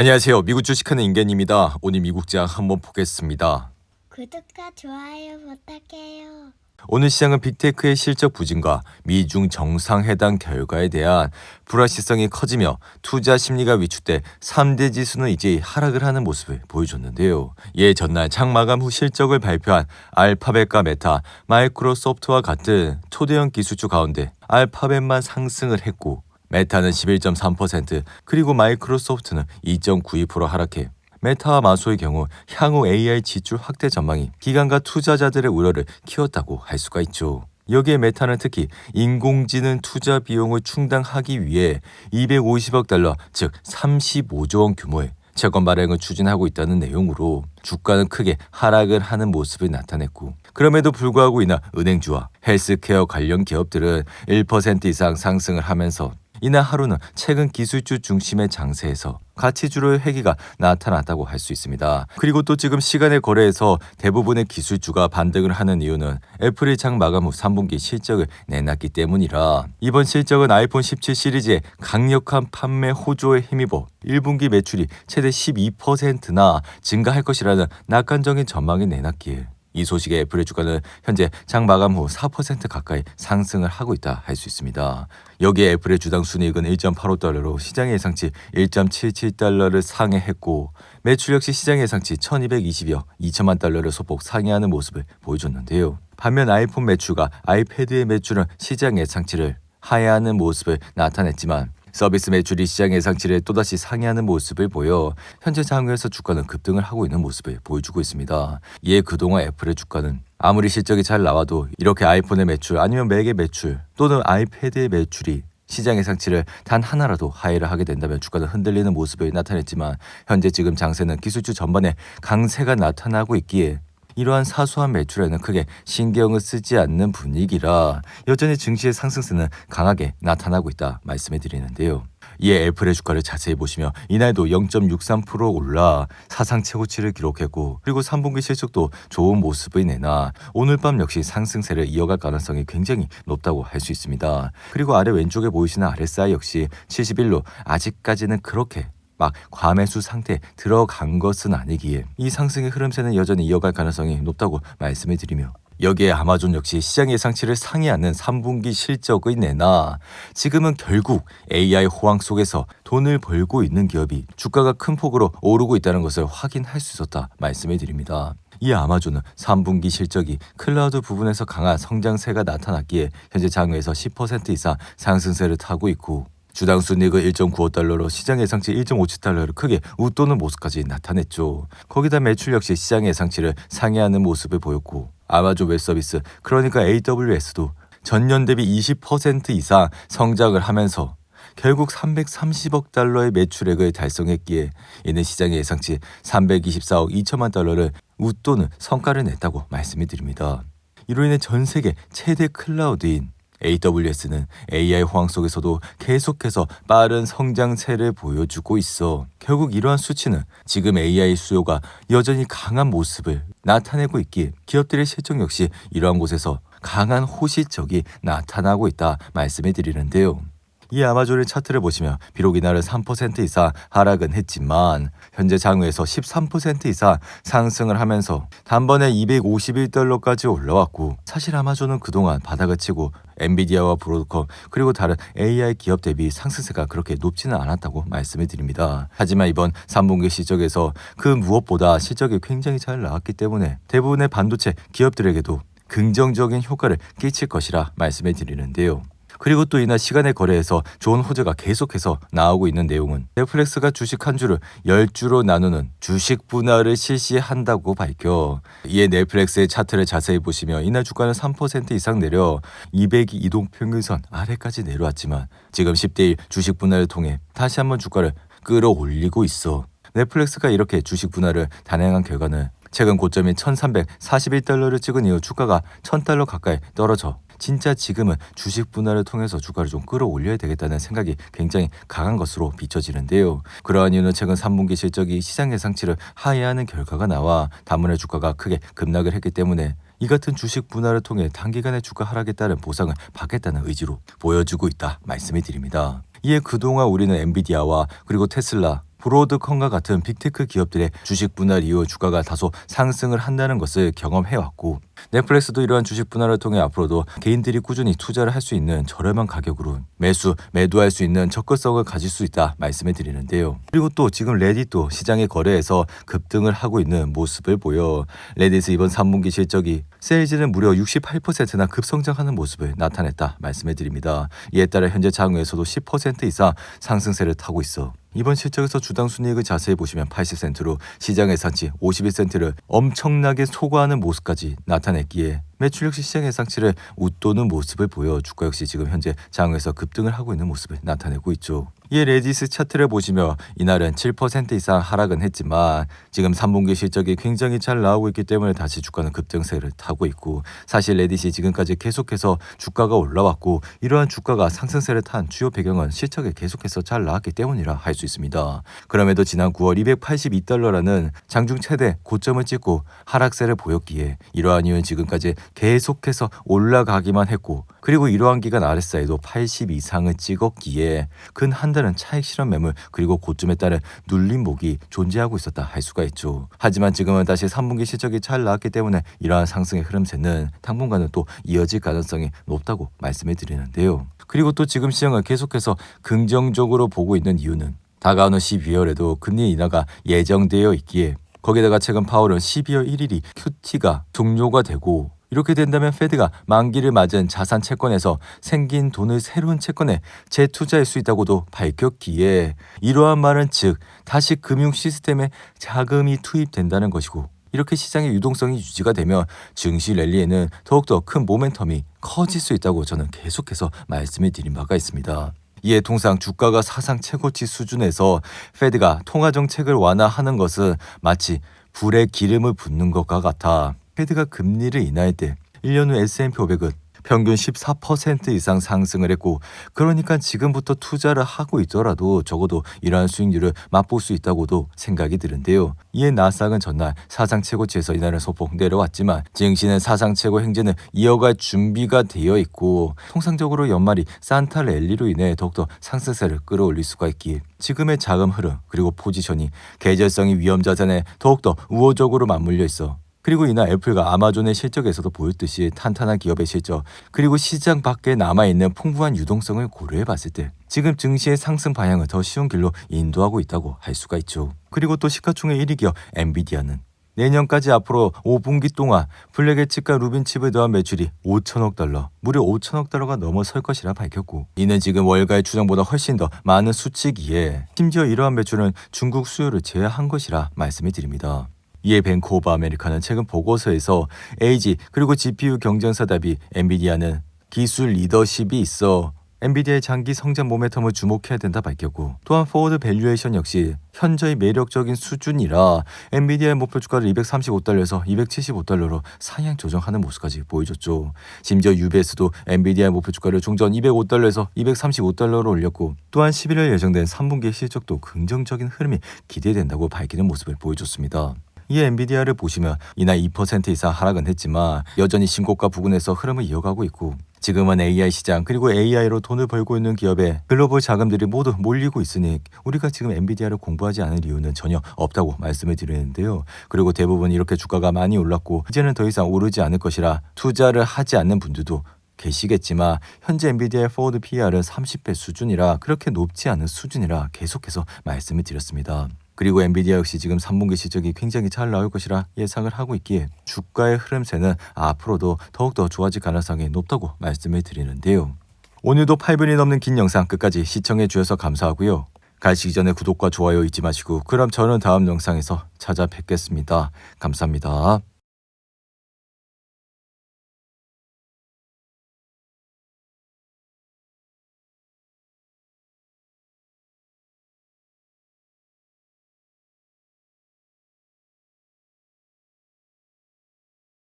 안녕하세요. 미국 주식하는 인겐입니다. 오늘 미국장 한번 보겠습니다. 구독과 좋아요 부탁해요. 오늘 시장은 빅테크의 실적 부진과 미중 정상회담 결과에 대한 불확실성이 커지며 투자 심리가 위축돼 3대 지수는 이제 하락을 하는 모습을 보여줬는데요. 이에 전날 장마감 후 실적을 발표한 알파벳과 메타, 마이크로소프트와 같은 초대형 기술주 가운데 알파벳만 상승을 했고 메타는 11.3%, 그리고 마이크로소프트는 2.92% 하락해 메타와 마소의 경우 향후 AI 지출 확대 전망이 기관과 투자자들의 우려를 키웠다고 할 수가 있죠. 여기에 메타는 특히 인공지능 투자 비용을 충당하기 위해 250억 달러, 즉 35조 원 규모의 채권 발행을 추진하고 있다는 내용으로 주가는 크게 하락을 하는 모습을 나타냈고, 그럼에도 불구하고 이날 은행주와 헬스케어 관련 기업들은 1% 이상 상승을 하면서 이날 하루는 최근 기술주 중심의 장세에서 가치주로의 회귀가 나타났다고 할 수 있습니다. 그리고 또 지금 시간의 거래에서 대부분의 기술주가 반등을 하는 이유는 애플이 장 마감 후 3분기 실적을 내놨기 때문이라, 이번 실적은 아이폰 17 시리즈의 강력한 판매 호조에 힘입어 1분기 매출이 최대 12%나 증가할 것이라는 낙관적인 전망이 내놨기에 이 소식에 애플의 주가는 현재 장 마감 후 4% 가까이 상승을 하고 있다 할 수 있습니다. 여기에 애플의 주당 순이익은 1.85달러로 시장 예상치 1.77달러를 상회했고, 매출 역시 시장 예상치 1220여 2천만 달러를 소폭 상회하는 모습을 보여줬는데요. 반면 아이폰 매출과 아이패드의 매출은 시장 예상치를 하회하는 모습을 나타냈지만 서비스 매출이 시장 예상치를 또다시 상회하는 모습을 보여 현재 장외에서 주가는 급등을 하고 있는 모습을 보여주고 있습니다. 이에 그동안 애플의 주가는 아무리 실적이 잘 나와도 이렇게 아이폰의 매출 아니면 맥의 매출 또는 아이패드의 매출이 시장 예상치를 단 하나라도 하회를 하게 된다면 주가는 흔들리는 모습을 나타냈지만, 현재 지금 장세는 기술주 전반에 강세가 나타나고 있기에 이러한 사소한 매출에는 크게 신경을 쓰지 않는 분위기라 여전히 증시의 상승세는 강하게 나타나고 있다 말씀해 드리는데요. 이에 애플의 주가를 자세히 보시면 이날도 0.63% 올라 사상 최고치를 기록했고, 그리고 3분기 실적도 좋은 모습을 내나 오늘 밤 역시 상승세를 이어갈 가능성이 굉장히 높다고 할 수 있습니다. 그리고 아래 왼쪽에 보이시는 RSI 역시 71로 아직까지는 그렇게 막 과매수 상태에 들어간 것은 아니기에 이 상승의 흐름세는 여전히 이어갈 가능성이 높다고 말씀을 드리며, 여기에 아마존 역시 시장 예상치를 상회하는 3분기 실적의 내나 지금은 결국 AI 호황 속에서 돈을 벌고 있는 기업이 주가가 큰 폭으로 오르고 있다는 것을 확인할 수 있었다 말씀을 드립니다. 이 아마존은 3분기 실적이 클라우드 부분에서 강한 성장세가 나타났기에 현재 장외에서 10% 이상 상승세를 타고 있고, 주당 순이익은 1.95달러로 시장 예상치 1.57달러를 크게 웃도는 모습까지 나타냈죠. 거기다 매출 역시 시장 예상치를 상회하는 모습을 보였고, 아마존 웹서비스 그러니까 AWS도 전년 대비 20% 이상 성장을 하면서 결국 330억 달러의 매출액을 달성했기에 이는 시장 예상치 324억 2천만 달러를 웃도는 성과를 냈다고 말씀을 드립니다. 이로 인해 전 세계 최대 클라우드인 AWS는 AI 호황 속에서도 계속해서 빠른 성장세를 보여주고 있어 결국 이러한 수치는 지금 AI 수요가 여전히 강한 모습을 나타내고 있기에 기업들의 실적 역시 이러한 곳에서 강한 호시적이 나타나고 있다 말씀해 드리는데요. 이 아마존의 차트를 보시면 비록 이날은 3% 이상 하락은 했지만 현재 장외에서 13% 이상 상승을 하면서 단번에 251달러까지 올라왔고, 사실 아마존은 그동안 바닥을 치고 엔비디아와 브로드컴 그리고 다른 AI 기업 대비 상승세가 그렇게 높지는 않았다고 말씀을 드립니다. 하지만 이번 3분기 실적에서 그 무엇보다 실적이 굉장히 잘 나왔기 때문에 대부분의 반도체 기업들에게도 긍정적인 효과를 끼칠 것이라 말씀을 드리는데요. 그리고 또 이날 시간의 거래에서 좋은 호재가 계속해서 나오고 있는 내용은 넷플릭스가 주식 한 주를 10주로 나누는 주식 분할을 실시한다고 밝혀, 이에 넷플릭스의 차트를 자세히 보시면 이날 주가는 3% 이상 내려 200이 이동평균선 아래까지 내려왔지만 지금 10대1 주식 분할을 통해 다시 한번 주가를 끌어올리고 있어 넷플릭스가 이렇게 주식 분할을 단행한 결과는 최근 고점인 1341달러를 찍은 이후 주가가 1000달러 가까이 떨어져 진짜 지금은 주식 분할을 통해서 주가를 좀 끌어올려야 되겠다는 생각이 굉장히 강한 것으로 비춰지는데요. 그러한 이유는 최근 3분기 실적이 시장 예상치를 하회하는 결과가 나와 단문의 주가가 크게 급락을 했기 때문에 이 같은 주식 분할을 통해 단기간에 주가 하락에 따른 보상을 받겠다는 의지로 보여주고 있다 말씀을 드립니다. 이에 그동안 우리는 엔비디아와 그리고 테슬라 브로드컴과 같은 빅테크 기업들의 주식 분할 이후 주가가 다소 상승을 한다는 것을 경험해왔고, 넷플릭스도 이러한 주식 분할을 통해 앞으로도 개인들이 꾸준히 투자를 할 수 있는 저렴한 가격으로 매도할 수 있는 접근성을 가질 수 있다 말씀을 드리는데요. 그리고 또 지금 레딧도 시장의 거래에서 급등을 하고 있는 모습을 보여 레딧의 이번 3분기 실적이 세일즈는 무려 68%나 급성장하는 모습을 나타냈다 말씀을 드립니다. 이에 따라 현재 장외에서도 10% 이상 상승세를 타고 있어 이번 실적에서 주당 순이익을 자세히 보시면 80센트로 시장 예상치 51센트를 엄청나게 초과하는 모습까지 나타냈기에 매출 역시 시장 예상치를 웃도는 모습을 보여 주가 역시 지금 현재 장외에서 급등을 하고 있는 모습을 나타내고 있죠. 이에 레딧 차트를 보시며 이날은 7% 이상 하락은 했지만 지금 3분기 실적이 굉장히 잘 나오고 있기 때문에 다시 주가는 급등세를 타고 있고, 사실 레딧이 지금까지 계속해서 주가가 올라왔고 이러한 주가가 상승세를 탄 주요 배경은 실적이 계속해서 잘 나왔기 때문이라 할 수 있습니다. 그럼에도 지난 9월 282달러라는 장중 최대 고점을 찍고 하락세를 보였기에 이러한 이유는 지금까지 계속해서 올라가기만 했고, 그리고 이러한 기간 RSI도 80 이상을 찍었기에 근 한 달은 차익 실현 매물 그리고 고점에 따른 눌림목이 존재하고 있었다 할 수가 있죠. 하지만 지금은 다시 3분기 실적이 잘 나왔기 때문에 이러한 상승의 흐름세는 당분간은 또 이어질 가능성이 높다고 말씀을 드리는데요. 그리고 또 지금 시장을 계속해서 긍정적으로 보고 있는 이유는 다가오는 12월에도 금리 인하가 예정되어 있기에, 거기다가 최근 파월은 12월 1일이 QT가 종료가 되고, 이렇게 된다면 페드가 만기를 맞은 자산 채권에서 생긴 돈을 새로운 채권에 재투자할 수 있다고도 밝혔기에, 이러한 말은 즉 다시 금융 시스템에 자금이 투입된다는 것이고, 이렇게 시장의 유동성이 유지가 되면 증시 랠리에는 더욱더 큰 모멘텀이 커질 수 있다고 저는 계속해서 말씀을 드린 바가 있습니다. 이에 통상 주가가 사상 최고치 수준에서 페드가 통화 정책을 완화하는 것은 마치 불에 기름을 붓는 것과 같아 페드가 금리를 인하할 때 1년 후 S&P 500은 평균 14% 이상 상승을 했고, 그러니까 지금부터 투자를 하고 있더라도 적어도 이러한 수익률을 맛볼 수 있다고도 생각이 드는데요. 이에 나스닥은 전날 사상 최고치에서 이날은 소폭 내려왔지만 증시는 사상 최고 행진을 이어갈 준비가 되어 있고, 통상적으로 연말이 산타 랠리로 인해 더욱더 상승세를 끌어올릴 수가 있기에 지금의 자금 흐름 그리고 포지션이 계절성이 위험 자산에 더욱더 우호적으로 맞물려 있어. 그리고 이날 애플과 아마존의 실적에서도 보였듯이 탄탄한 기업의 실적 그리고 시장 밖에 남아있는 풍부한 유동성을 고려해 봤을 때 지금 증시의 상승 방향을 더 쉬운 길로 인도하고 있다고 할 수가 있죠. 그리고 또 시가총액 1위 기업 엔비디아는 내년까지 앞으로 5분기 동안 블랙의 칩과 루빈 칩을 더한 매출이 5천억 달러, 무려 5천억 달러가 넘어설 것이라 밝혔고, 이는 지금 월가의 추정보다 훨씬 더 많은 수치기에 심지어 이러한 매출은 중국 수요를 제외한 것이라 말씀을 드립니다. 이에 뱅크 오브 아메리카는 최근 보고서에서 AG 그리고 GPU 경쟁사 대비 엔비디아는 기술 리더십이 있어 엔비디아의 장기 성장 모멘텀을 주목해야 된다 밝혔고, 또한 포워드 밸류에이션 역시 현저히 매력적인 수준이라 엔비디아의 목표 주가를 235달러에서 275달러로 상향 조정하는 모습까지 보여줬죠. 심지어 UBS도 엔비디아의 목표 주가를 종전 205달러에서 235달러로 올렸고, 또한 11월 예정된 3분기 실적도 긍정적인 흐름이 기대된다고 밝히는 모습을 보여줬습니다. 이에 엔비디아를 보시면 이날 2% 이상 하락은 했지만 여전히 신고가 부근에서 흐름을 이어가고 있고, 지금은 AI 시장 그리고 AI로 돈을 벌고 있는 기업에 글로벌 자금들이 모두 몰리고 있으니 우리가 지금 엔비디아를 공부하지 않을 이유는 전혀 없다고 말씀을 드리는데요. 그리고 대부분 이렇게 주가가 많이 올랐고 이제는 더 이상 오르지 않을 것이라 투자를 하지 않는 분들도 계시겠지만, 현재 엔비디아의 포워드 PER은 30배 수준이라 그렇게 높지 않은 수준이라 계속해서 말씀을 드렸습니다. 그리고 엔비디아 역시 지금 3분기 실적이 굉장히 잘 나올 것이라 예상을 하고 있기에 주가의 흐름세는 앞으로도 더욱더 좋아질 가능성이 높다고 말씀을 드리는데요. 오늘도 8분이 넘는 긴 영상 끝까지 시청해 주셔서 감사하고요. 가시기 전에 구독과 좋아요 잊지 마시고, 그럼 저는 다음 영상에서 찾아뵙겠습니다. 감사합니다.